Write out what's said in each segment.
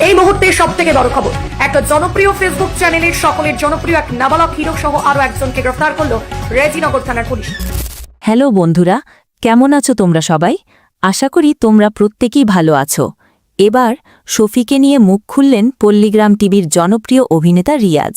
এই মুহূর্তে সবথেকে বড় খবর, একটা জনপ্রিয় ফেসবুক চ্যানেলের সকলের জনপ্রিয় এক নাবালক হিরো সহ আরো একজনকে গ্রেফতার করলো রেজিনগর থানার পুলিশ। হ্যালো বন্ধুরা, কেমন আছো তোমরা সবাই? আশা করি তোমরা প্রত্যেকেই ভালো আছো। এবার শফিককে নিয়ে মুখ খুললেন পল্লীগ্রাম টিভির জনপ্রিয় অভিনেতা রিয়াজ।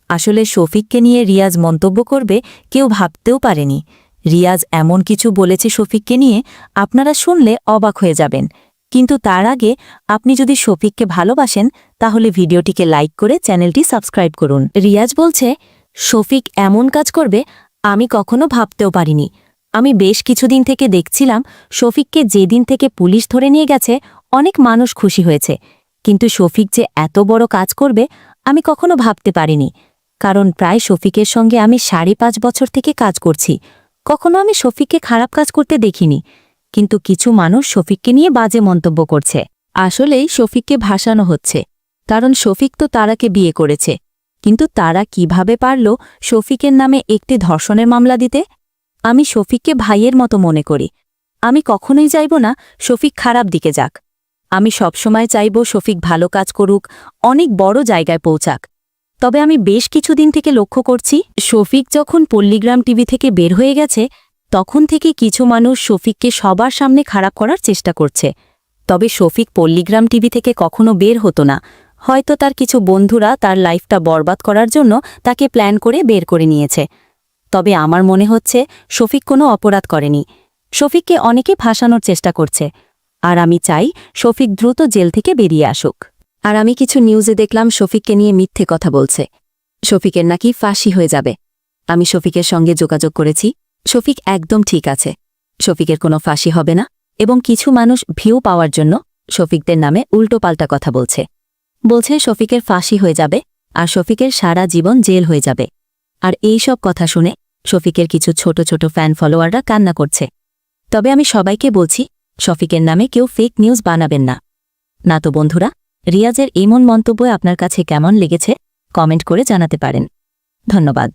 আসলে শফিককে নিয়ে রিয়াজ মন্তব্য করবে কেউ ভাবতেও পারেনি। রিয়াজ এমন কিছু বলেছে শফিককে নিয়ে, আপনারা শুনলে অবাক হয়ে যাবেন। কিন্তু তার আগে আপনি যদি শফিককে ভালোবাসেন তাহলে ভিডিওটিকে লাইক করে চ্যানেলটি সাবস্ক্রাইব করুন। রিয়াজ বলছে, শফিক এমন কাজ করবে আমি কখনো ভাবতেও পারিনি। আমি বেশ কিছুদিন থেকে দেখছিলাম শফিককে যেদিন থেকে পুলিশ ধরে নিয়ে গেছে অনেক মানুষ খুশি হয়েছে, কিন্তু শফিক যে এত বড় কাজ করবে আমি কখনো ভাবতে পারিনি। কারণ প্রায় শফিকের সঙ্গে আমি 5.5 বছর থেকে কাজ করছি, কখনো আমি শফিককে খারাপ কাজ করতে দেখিনি। কিন্তু কিছু মানুষ শফিককে নিয়ে বাজে মন্তব্য করছে। আসলেই শফিককে ভাসানো হচ্ছে, কারণ শফিক তো তারাকে বিয়ে করেছে। কিন্তু তারা কিভাবে পারল শফিকের নামে একটি ধর্ষণের মামলা দিতে? আমি শফিককে ভাইয়ের মতো মনে করি। আমি কখনোই চাইব না শফিক খারাপ দিকে যাক। আমি সবসময় চাইব শফিক ভালো কাজ করুক, অনেক বড় জায়গায় পৌঁছাক। তবে আমি বেশ কিছুদিন থেকে লক্ষ্য করছি শফিক যখন পল্লীগ্রাম টিভি থেকে বের হয়ে গেছে তখন থেকে কিছু মানুষ শফিককে সবার সামনে খারাপ করার চেষ্টা করছে। তবে শফিক পল্লীগ্রাম টিভি থেকে কখনো বের হতো না। হয়তো তার কিছু বন্ধুরা তার লাইফটা বরবাদ করার জন্য তাকে প্ল্যান করে বের করে নিয়েছে। তবে আমার মনে হচ্ছে শফিক কোনো অপরাধ করেনি। শফিককে অনেকে ফাঁসানোর চেষ্টা করছে, আর আমি চাই শফিক দ্রুত জেল থেকে বেরিয়ে আসুক। আর আমি কিছু নিউজে দেখলাম শফিককে নিয়ে মিথ্যে কথা বলছে। শফিকের নাকি ফাঁসি হয়ে যাবে। আমি শফিকের সঙ্গে যোগাযোগ করেছি, শফিক একদম ঠিক আছে। শফিকের কোনো ফাঁসি হবে না, এবং কিছু মানুষ ভিউ পাওয়ার জন্য শফিকদের নামে উল্টোপাল্টা কথা বলছে শফিকের ফাঁসি হয়ে যাবে আর শফিকের সারা জীবন জেল হয়ে যাবে। আর এই সব কথা শুনে শফিকের কিছু ছোট ছোট ফ্যান ফলোয়াররা কান্না করছে। তবে আমি সবাইকে বলছি, শফিকের নামে কেউ ফেক নিউজ বানাবেন না। তো বন্ধুরা, রিয়াজের এমন মন্তব্য আপনার কাছে কেমন লেগেছে কমেন্ট করে জানাতে পারেন। ধন্যবাদ।